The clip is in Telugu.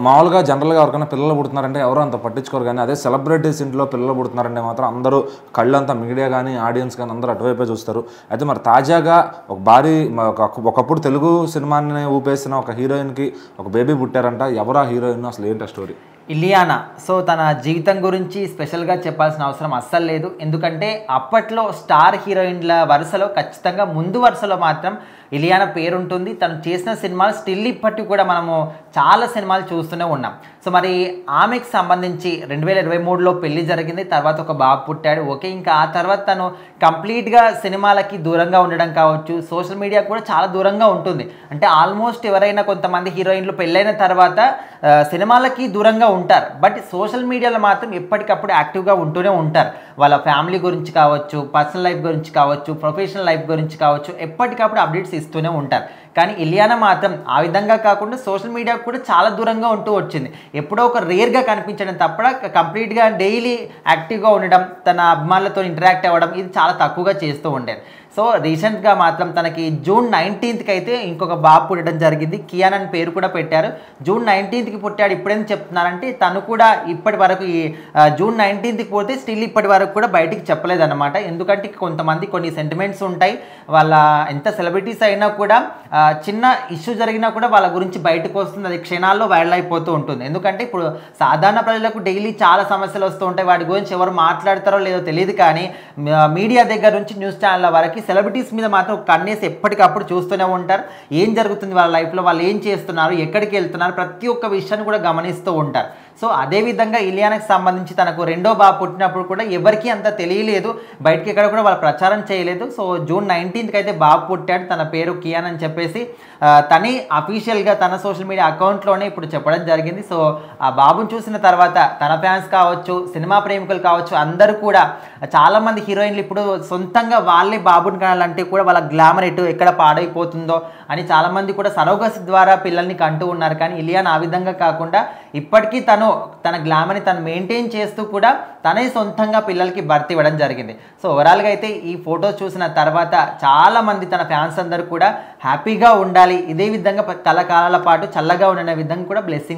మామూలుగా జనరల్‌గా ఎవరికైనా పిల్లలు పుడుతున్నారంటే ఎవరు అంత పట్టించుకోరు గానీ, అదే సెలబ్రిటీస్ ఇంట్లో పిల్లలు పుడుతున్నారంటే మాత్రం అందరూ కళ్ళంతా మీడియా గానీ, ఆడియన్స్ గానీ అందరూ అటువైపే చూస్తారు. అయితే మరి తాజాగా ఒక భారీ ఒకప్పుడు తెలుగు సినిమాని ఊపేసిన ఒక హీరోయిన్‌కి ఒక బేబీ పుట్టారంట. ఎవరా హీరోయిన్? అసలు ఏంటి ఆ స్టోరీ? ఇలియానా. సో, తన జీవితం గురించి స్పెషల్‌గా చెప్పాల్సిన అవసరం అస్సలు లేదు. ఎందుకంటే అప్పట్లో స్టార్ హీరోయిన్‌ల వరుసలో ఖచ్చితంగా ముందు వరుసలో మాత్రం ఇలియానా పేరుంటుంది. తను చేసిన సినిమాలు స్టిల్ ఇప్పటికి కూడా మనము చాలా సినిమాలు చూస్తూనే ఉన్నాం. సో, మరి ఆమెకు సంబంధించి 2023లో పెళ్లి జరిగింది. తర్వాత ఒక బాబు పుట్టాడు. ఓకే. ఇంకా ఆ తర్వాత తను కంప్లీట్‌గా సినిమాలకి దూరంగా ఉండడం కావచ్చు, సోషల్ మీడియా కూడా చాలా దూరంగా ఉంటుంది. అంటే ఆల్మోస్ట్ ఎవరైనా కొంతమంది హీరోయిన్‌లు పెళ్ళైన తర్వాత సినిమాలకి దూరంగా ఉంటారు. బట్ సోషల్ మీడియాలో మాత్రం ఎప్పటికప్పుడు యాక్టివ్‌గా ఉంటూనే ఉంటారు. వాళ్ళ ఫ్యామిలీ గురించి కావచ్చు, పర్సనల్ లైఫ్ గురించి కావచ్చు, ప్రొఫెషనల్ లైఫ్ గురించి కావచ్చు, ఎప్పటికప్పుడు అప్డేట్స్ ఇస్తూనే ఉంటారు. కానీ ఇలియానా మాత్రం ఆ విధంగా కాకుండా సోషల్ మీడియాకు కూడా చాలా దూరంగా ఉంటూ వచ్చింది. ఎప్పుడో ఒక రేర్‌గా కనిపించడం తప్ప కంప్లీట్‌గా డైలీ యాక్టివ్‌గా ఉండడం, తన అభిమానులతో ఇంటరాక్ట్ అవ్వడం ఇది చాలా తక్కువగా చేస్తూ ఉండేది. సో, రీసెంట్‌గా మాత్రం తనకి జూన్ 19కి అయితే ఇంకొక బాబు పుట్టడం జరిగింది. కియాన్ అని పేరు కూడా పెట్టారు. జూన్ 19కి పుట్టాడు. ఇప్పుడేందుకు చెప్తున్నానంటే తను కూడా ఇప్పటి వరకు జూన్ 19కి పుడితే స్టిల్ ఇప్పటి వరకు కూడా బయటికి చెప్పలేదన్నమాట. ఎందుకంటే కొంతమంది కొన్ని సెంటిమెంట్స్ ఉంటాయి. వాళ్ళ ఎంత సెలబ్రిటీస్ అయినా కూడా చిన్న ఇష్యూ జరిగినా కూడా వాళ్ళ గురించి బయటకు వస్తుంది. అది క్షణాల్లో వైరల్ అయిపోతూ ఉంటుంది. ఎందుకంటే ఇప్పుడు సాధారణ ప్రజలకు డైలీ చాలా సమస్యలు వస్తూ ఉంటాయి. వాటి గురించి ఎవరు మాట్లాడతారో లేదో తెలియదు. కానీ మీడియా దగ్గర నుంచి న్యూస్ ఛానళ్ళ వరకు సెలబ్రిటీస్ మీద మాత్రం కన్నేసి ఎప్పటికప్పుడు చూస్తూనే ఉంటారు. ఏం జరుగుతుంది వాళ్ళ లైఫ్లో, వాళ్ళు ఏం చేస్తున్నారు, ఎక్కడికి వెళ్తున్నారు, ప్రతి ఒక్క విషయాన్ని కూడా గమనిస్తూ ఉంటారు. సో, అదేవిధంగా ఇలియానాకి సంబంధించి తనకు రెండో బాబు పుట్టినప్పుడు కూడా ఎవరికీ అంత తెలియలేదు. బయటికి ఎక్కడ కూడా వాళ్ళు ప్రచారం చేయలేదు. సో, జూన్ 19కి అయితే బాబు పుట్టాడు. తన పేరు కియాన్ అని చెప్పేసి తనే అఫీషియల్‌గా తన సోషల్ మీడియా అకౌంట్‌లోనే ఇప్పుడు చెప్పడం జరిగింది. సో, ఆ బాబుని చూసిన తర్వాత తన ఫ్యాన్స్ కావచ్చు, సినిమా ప్రేమికులు కావచ్చు, అందరూ కూడా చాలామంది హీరోయిన్లు ఇప్పుడు సొంతంగా వాళ్ళే బాబుని కనాలంటే కూడా వాళ్ళ గ్లామర్ ఎక్కడ పాడైపోతుందో అని చాలామంది కూడా సరోగసి ద్వారా పిల్లల్ని కంటూ ఉన్నారు. కానీ ఇలియానా ఆ విధంగా కాకుండా ఇప్పటికీ తన గ్లామర్ని తను మెయింటైన్ చేస్తూ కూడా తనే సొంతంగా పిల్లలకి బర్త్ ఇవ్వడం జరిగింది. సో, ఓవరాల్‌గా అయితే ఈ ఫొటోస్ చూసిన తర్వాత చాలామంది తన ఫ్యాన్స్ అందరూ కూడా హ్యాపీగా ఉండాలి, ఇదే విధంగా కలకాలాల పాటు చల్లగా ఉండే విధంగా కూడా బ్లెస్సింగ్